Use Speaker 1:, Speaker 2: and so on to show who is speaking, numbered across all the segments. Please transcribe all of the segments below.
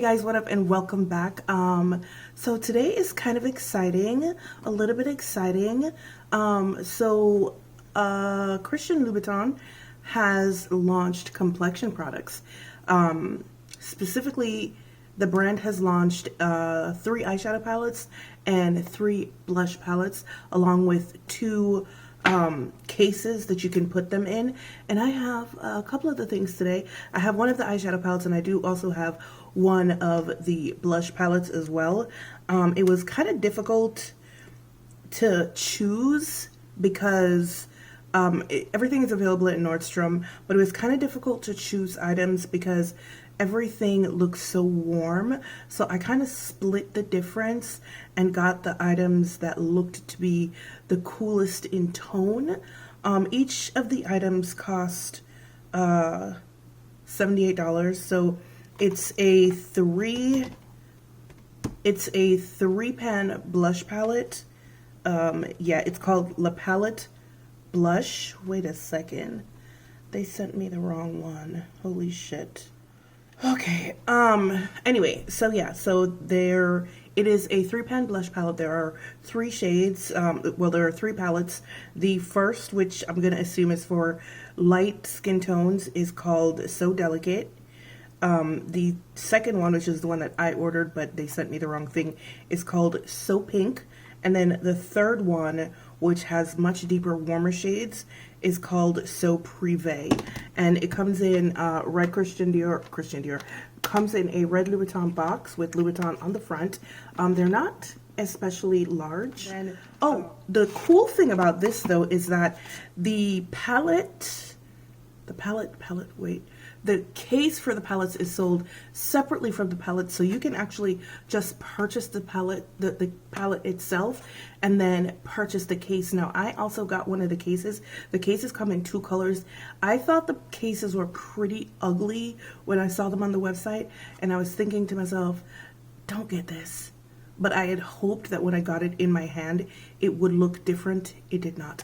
Speaker 1: guys, what up and welcome back. So today is kind of exciting, a little bit exciting. Christian Louboutin has launched complexion products. Specifically, the brand has launched 3 eyeshadow palettes and 3 blush palettes, along with 2 cases that you can put them in. And I have a couple of the things today. I have one of the eyeshadow palettes, and I do also have one of the blush palettes as well. It was kind of difficult to choose because everything is available at Nordstrom, but it was kind of difficult to choose items because everything looks so warm. So I kind of split the difference and got the items that looked to be the coolest in tone. Each of the items cost $78. So it's a 3-pan blush palette. Yeah, it's called La Palette Blush. Wait a second. They sent me the wrong one. Holy shit. Okay, anyway, so yeah, so it is a 3-pan blush palette. There are 3 shades, well, there are 3 palettes. The first, which I'm gonna assume is for light skin tones, is called So Delicate. The second one, which is the one that I ordered, but they sent me the wrong thing, is called So Pink. And then the third one, which has much deeper, warmer shades, is called So Privé. And it comes in red Christian Dior, comes in a red Louboutin box with Louboutin on the front. They're not especially large. And, the cool thing about this though is that the case for the palettes is sold separately from the palette, so you can actually just purchase the palette, the palette itself, and then purchase the case. Now, I also got one of the cases. The cases come in 2 colors. I thought the cases were pretty ugly when I saw them on the website, and I was thinking to myself, don't get this. But I had hoped that when I got it in my hand, it would look different. It did not.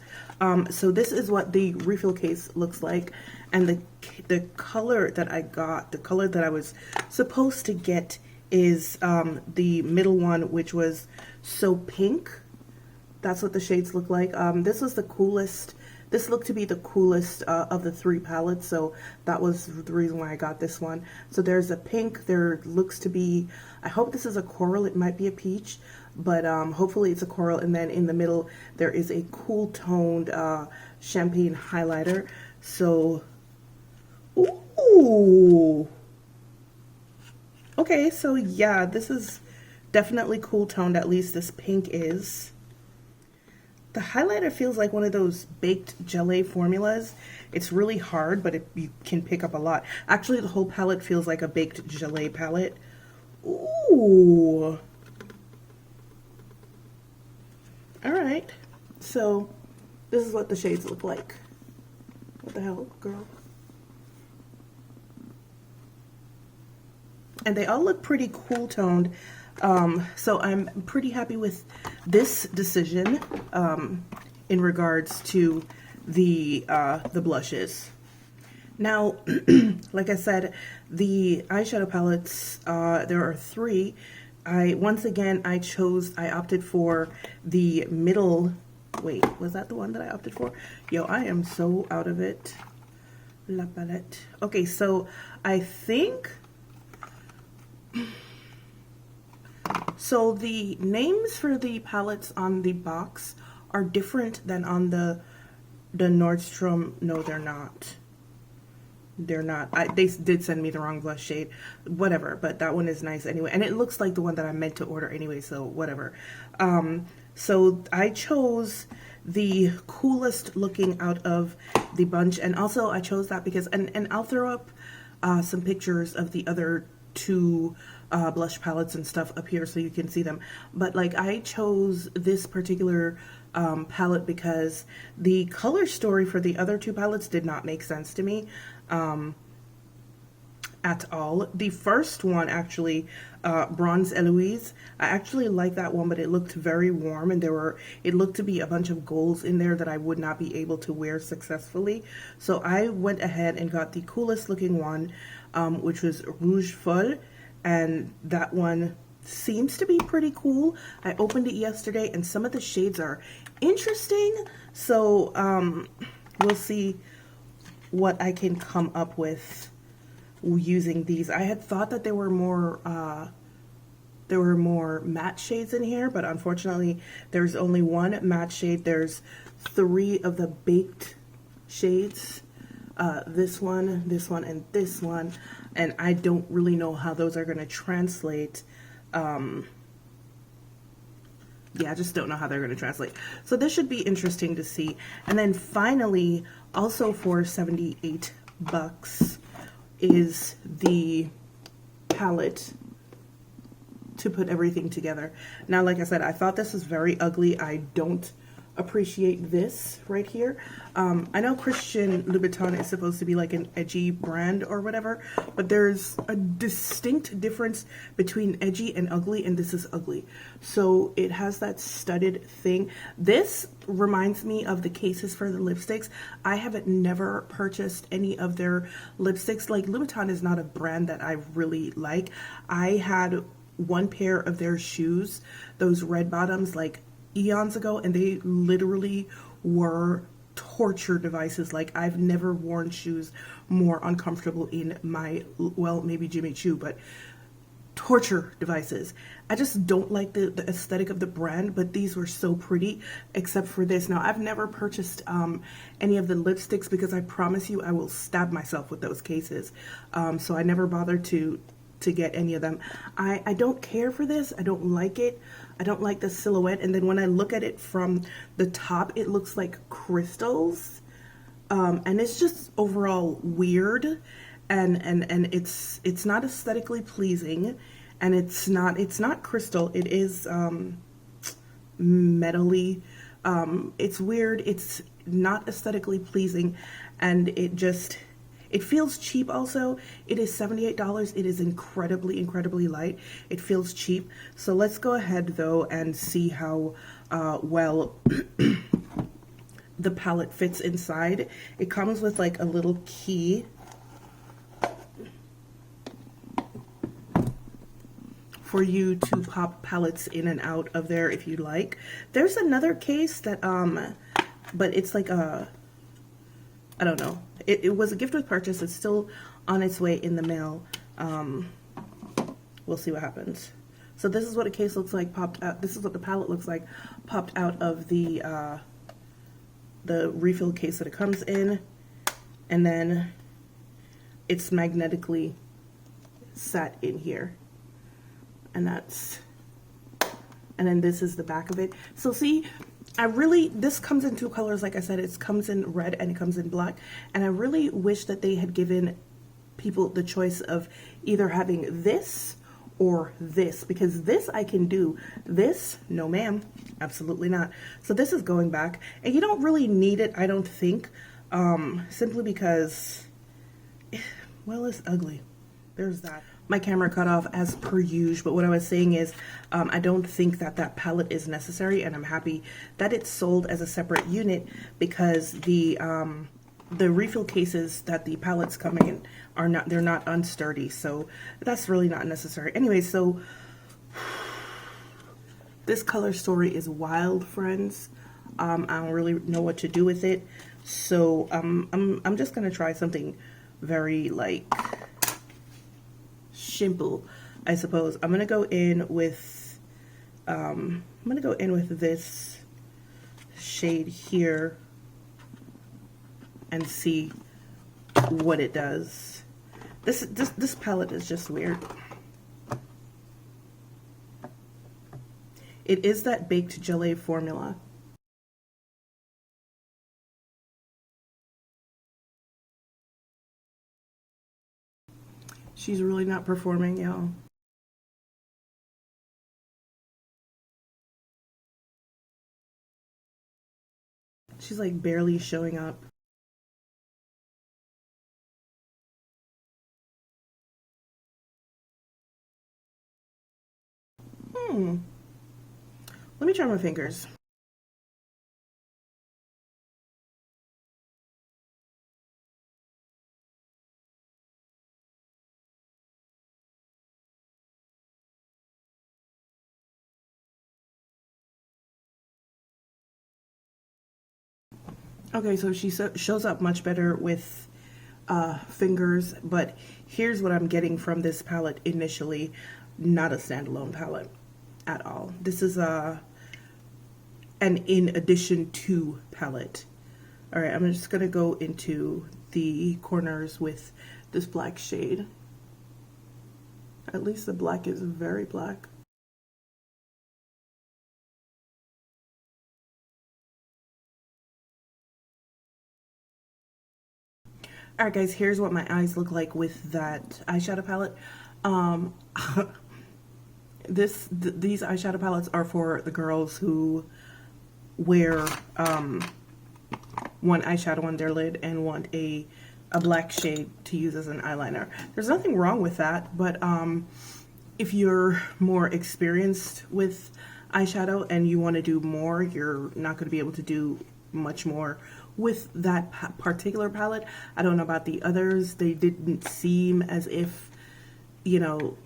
Speaker 1: So this is what the refill case looks like. And the color that I got, the color that I was supposed to get is the middle one, which was So Pink. That's what the shades look like. This was the coolest. This looked to be the coolest of the 3 palettes, so that was the reason why I got this one. So there's a pink, there looks to be, I hope this is a coral, it might be a peach, but hopefully it's a coral. And then in the middle, there is a cool toned champagne highlighter. So, ooh. Okay, so yeah, this is definitely cool toned, at least this pink is. The highlighter feels like one of those baked gelée formulas. It's really hard, but you can pick up a lot. Actually, the whole palette feels like a baked gelée palette. Ooh. Alright. So, this is what the shades look like. What the hell, girl? And they all look pretty cool toned. So I'm pretty happy with this decision in regards to the blushes. Now, like I said, the eyeshadow palettes, there are 3. I opted for the middle. Wait, was that the one that I opted for? Yo, I am so out of it. La palette. Okay, so I think. So the names for the palettes on the box are different than on the Nordstrom. No, they're not. They're not. They did send me the wrong blush shade. Whatever, but that one is nice anyway. And it looks like the one that I meant to order anyway, so whatever. So I chose the coolest looking out of the bunch. And also I chose that because, and I'll throw up some pictures of the other 2 blush palettes and stuff up here so you can see them. But like, I chose this particular palette because the color story for the other 2 palettes did not make sense to me at all. The first one, actually, Bronze Eloise, I actually like that one, but it looked very warm, and it looked to be a bunch of golds in there that I would not be able to wear successfully. So I went ahead and got the coolest looking one, which was Rouge Folle. and that one seems to be pretty cool. I opened it yesterday and some of the shades are interesting, so we'll see what I can come up with using these. I had thought that there were more matte shades in here, but unfortunately there's only one matte shade. There's 3 of the baked shades, this one, and this one, and I don't really know how those are going to translate. Yeah, I just don't know how they're going to translate. So this should be interesting to see. And then finally, also for 78 bucks, is the palette to put everything together. Now, like I said, I thought this was very ugly. I don't appreciate this right here. I know Christian Louboutin is supposed to be like an edgy brand or whatever, but there's a distinct difference between edgy and ugly, and this is ugly. So it has that studded thing. This reminds me of the cases for the lipsticks. I haven't never purchased any of their lipsticks. Like, Louboutin is not a brand that I really like. I had one pair of their shoes, those red bottoms, like eons ago, and they literally were torture devices. Like, I've never worn shoes more uncomfortable in my, well, maybe Jimmy Choo, but torture devices. I just don't like the aesthetic of the brand, but these were so pretty, except for this. Now, I've never purchased any of the lipsticks because I promise you I will stab myself with those cases. So I never bothered to get any of them. I don't care for this. I don't like it. I don't like the silhouette. And then when I look at it from the top, it looks like crystals. And it's just overall weird. And it's not aesthetically pleasing. And it's not crystal. It is metally. It's weird. It's not aesthetically pleasing. And it feels cheap also. It is $78. It is incredibly, incredibly light. It feels cheap. So let's go ahead though and see how well the palette fits inside. It comes with like a little key for you to pop palettes in and out of there if you like. There's another case that, but it's like a, I don't know. It was a gift with purchase. It's still on its way in the mail. We'll see what happens. So this is what a case looks like popped out. This is what the palette looks like popped out of the refill case that it comes in. And then it's magnetically sat in here. And then this is the back of it. So see, this comes in 2 colors. Like I said, it comes in red and it comes in black. And I really wish that they had given people the choice of either having this or this, because this I can do. This, no ma'am, absolutely not. So this is going back, and you don't really need it, I don't think, simply because, well, it's ugly. There's that. My camera cut off as per usual, but what I was saying is I don't think that palette is necessary, and I'm happy that it's sold as a separate unit, because the refill cases that the palettes come in they're not unsturdy, so that's really not necessary. Anyway, so this color story is wild, friends. I don't really know what to do with it, so I'm just gonna try something very like simple, I suppose. I'm gonna go in with this shade here and see what it does. This palette is just weird. It is that baked gelée formula. She's really not performing, y'all. She's like barely showing up. Let me try my fingers. Okay, so she shows up much better with fingers, but here's what I'm getting from this palette initially. Not a standalone palette at all. This is an in addition to palette. All right, I'm just gonna go into the corners with this black shade. At least the black is very black. Alright guys, here's what my eyes look like with that eyeshadow palette. These eyeshadow palettes are for the girls who wear one eyeshadow on their lid and want a black shade to use as an eyeliner. There's nothing wrong with that, but if you're more experienced with eyeshadow and you want to do more, you're not going to be able to do much more with that particular palette. I don't know about the others. They didn't seem as if, you know,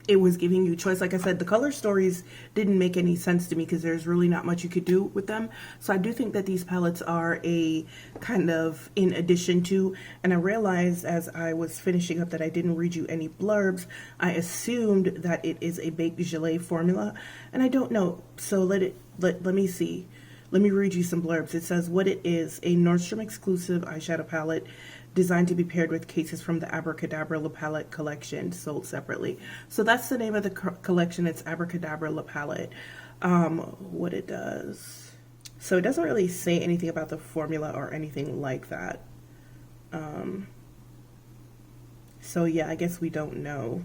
Speaker 1: it was giving you choice. Like I said, the color stories didn't make any sense to me because there's really not much you could do with them. So I do think that these palettes are a kind of in addition to, and I realized as I was finishing up that I didn't read you any blurbs. I assumed that it is a Beige formula, and I don't know. So let me see. Let me read you some blurbs. It says what it is: a Nordstrom exclusive eyeshadow palette designed to be paired with cases from the Abracadabra La Palette collection, sold separately. So that's the name of the collection. It's Abracadabra La Palette. What it does. So it doesn't really say anything about the formula or anything like that. So yeah, I guess we don't know.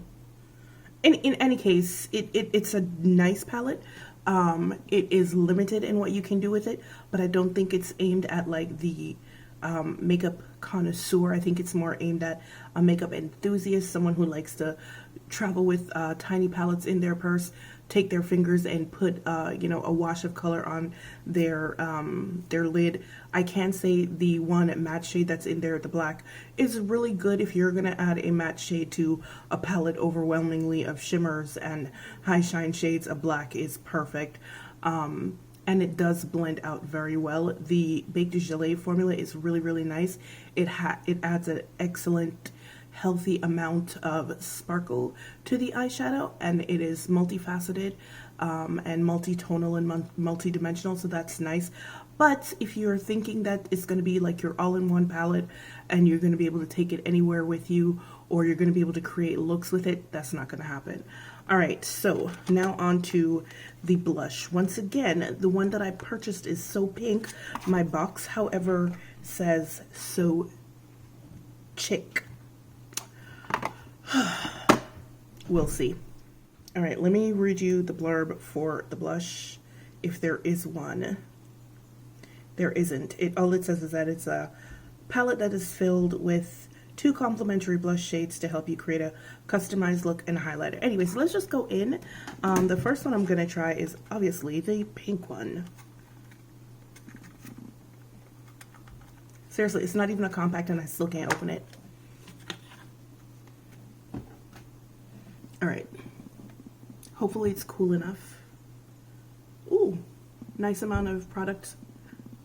Speaker 1: In any case, it's a nice palette. It is limited in what you can do with it, but I don't think it's aimed at like the makeup connoisseur. I think it's more aimed at a makeup enthusiast, someone who likes to travel with tiny palettes in their purse, take their fingers and put you know, a wash of color on their lid. I can say the one matte shade that's in there, the black, is really good if you're gonna add a matte shade to a palette overwhelmingly of shimmers and high shine shades. A black is perfect. And it does blend out very well. The Beige formula is really, really nice. It adds an excellent, healthy amount of sparkle to the eyeshadow, and it is multifaceted and multi-tonal and multi-dimensional, so that's nice. But if you're thinking that it's going to be like your all-in-one palette and you're going to be able to take it anywhere with you, or you're going to be able to create looks with it, that's not going to happen. All right, so now on to the blush. Once again, the one that I purchased is So Pink. My box, however, says So Chic. We'll see. All right, let me read you the blurb for the blush, if there is one. There isn't. All it says is that it's a palette that is filled with 2 complementary blush shades to help you create a customized look and highlighter. Anyways, let's just go in. The first one I'm going to try is obviously the pink one. Seriously, it's not even a compact and I still can't open it. All right. Hopefully it's cool enough. Ooh, nice amount of product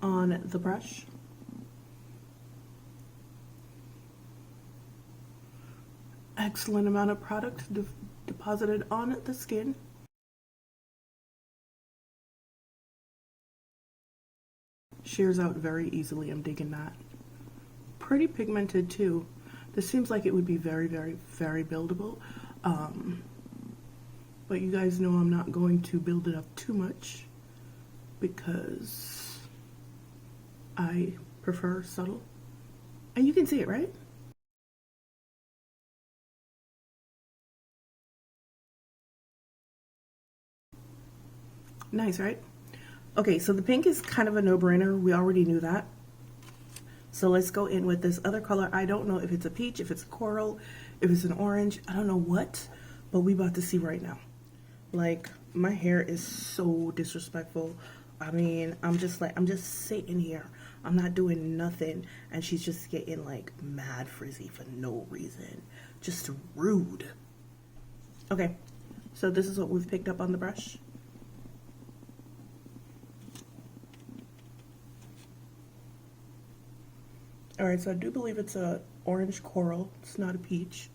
Speaker 1: on the brush. Excellent amount of product deposited on the skin. Shears out very easily. I'm digging that. Pretty pigmented too. This seems like it would be very, very, very buildable. But you guys know I'm not going to build it up too much because I prefer subtle. And you can see it, right? Nice, right? Okay, so the pink is kind of a no-brainer. We already knew that. So let's go in with this other color. I don't know if it's a peach, if it's a coral, if it's an orange. I don't know what, but we about to see right now. Like, my hair is so disrespectful. I mean, I'm just sitting here. I'm not doing nothing. And she's just getting like mad frizzy for no reason. Just rude. Okay, so this is what we've picked up on the brush. All right, so I do believe it's a orange coral. It's not a peach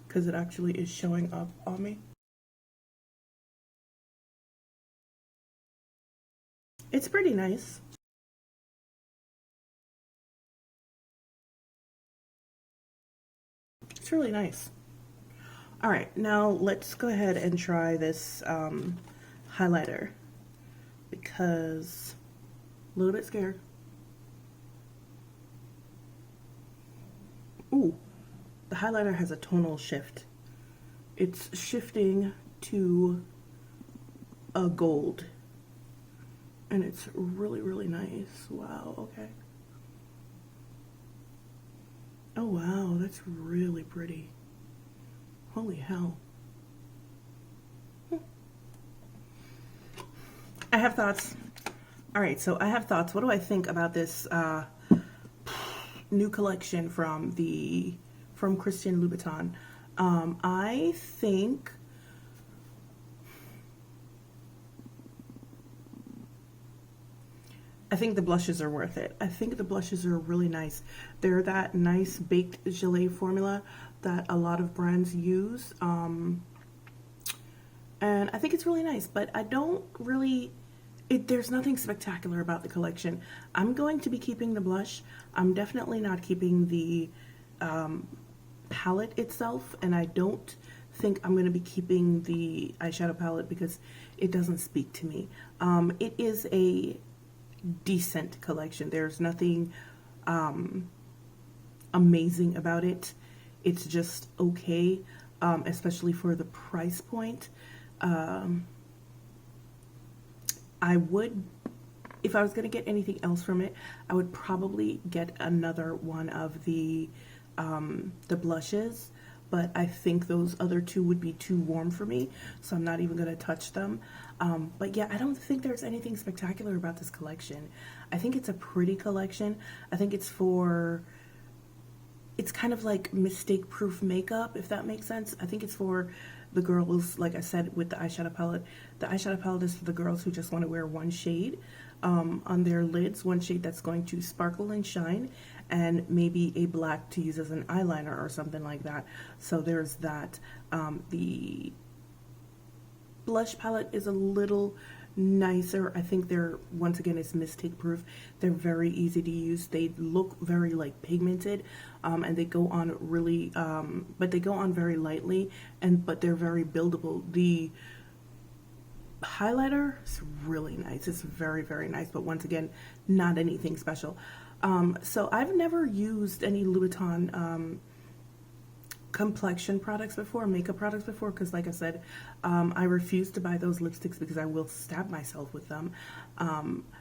Speaker 1: because it actually is showing up on me. It's pretty nice. It's really nice. All right, now let's go ahead and try this highlighter because I'm a little bit scared. Ooh, the highlighter has a tonal shift. It's shifting to a gold. And it's really, really nice. Wow, okay. Oh wow, that's really pretty. Holy hell. I have thoughts. All right, so I have thoughts. What do I think about this new collection from Christian Louboutin? I think the blushes are worth it. I think the blushes are really nice. They're that nice baked gelée formula that a lot of brands use. And I think it's really nice, but I don't really, there's nothing spectacular about the collection. I'm going to be keeping the blush. I'm definitely not keeping the palette itself, and I don't think I'm going to be keeping the eyeshadow palette because it doesn't speak to me. It is a decent collection. There's nothing amazing about it. It's just okay, especially for the price point. I would, if I was going to get anything else from it, I would probably get another one of the blushes, but I think those other two would be too warm for me, so I'm not even going to touch them. But yeah, I don't think there's anything spectacular about this collection. I think it's a pretty collection. I think it's kind of like mistake-proof makeup, if that makes sense. I think it's for the girls, like I said, with the eyeshadow palette. The eyeshadow palette is for the girls who just want to wear one shade on their lids, one shade that's going to sparkle and shine, and maybe a black to use as an eyeliner or something like that. So there's that. The blush palette is a little nicer. I think they're, once again, it's mistake proof. They're very easy to use. They look very like pigmented, and they go on really, but they go on very lightly, but they're very buildable. The highlighter is really nice. It's very, very nice, but once again, not anything special. So I've never used any Louboutin complexion products before, makeup products before, because like I said, I refuse to buy those lipsticks because I will stab myself with them.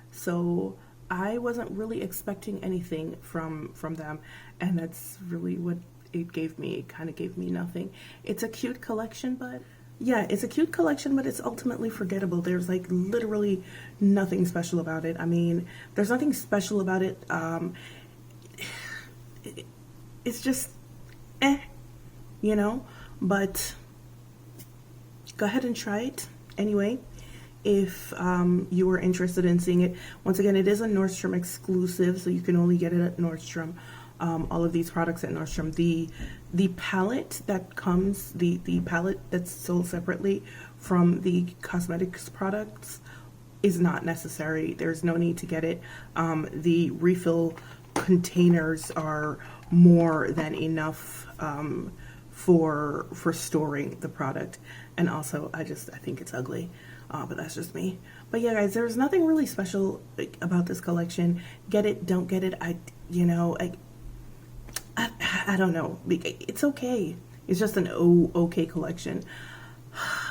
Speaker 1: So I wasn't really expecting anything from them, and that's really what it gave me. It kind of gave me nothing. It's a cute collection, but yeah, it's a cute collection, but it's ultimately forgettable. There's like literally nothing special about it. I mean, there's nothing special about it. It's just you know, but go ahead and try it anyway if you are interested in seeing it. Once again, it is a Nordstrom exclusive, so you can only get it at Nordstrom. All of these products at Nordstrom. The palette that comes, the palette that's sold separately from the cosmetics products is not necessary. There's no need to get it. The refill containers are more than enough for storing the product, and also I think it's ugly, but that's just me. But yeah, guys, there's nothing really special about this collection. Get it, don't get it, I don't know. It's okay. It's just an okay collection.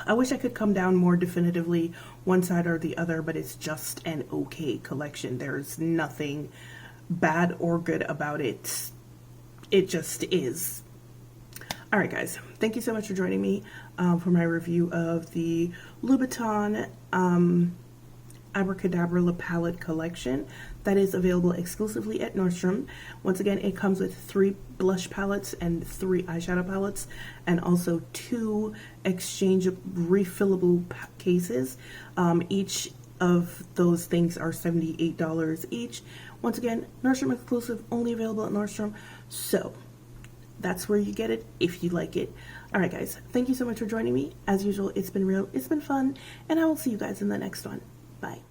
Speaker 1: I wish I could come down more definitively one side or the other, but it's just an okay collection. There's nothing bad or good about it. It just is. All right, guys, thank you so much for joining me for my review of the Louboutin Abracadabra La Palette collection that is available exclusively at Nordstrom. Once again, it comes with 3 blush palettes and 3 eyeshadow palettes, and also 2 exchangeable refillable cases. Each of those things are $78 each. Once again, Nordstrom exclusive, only available at Nordstrom. So that's where you get it if you like it. All right, guys, thank you so much for joining me. As usual, it's been real, it's been fun, and I will see you guys in the next one. Bye.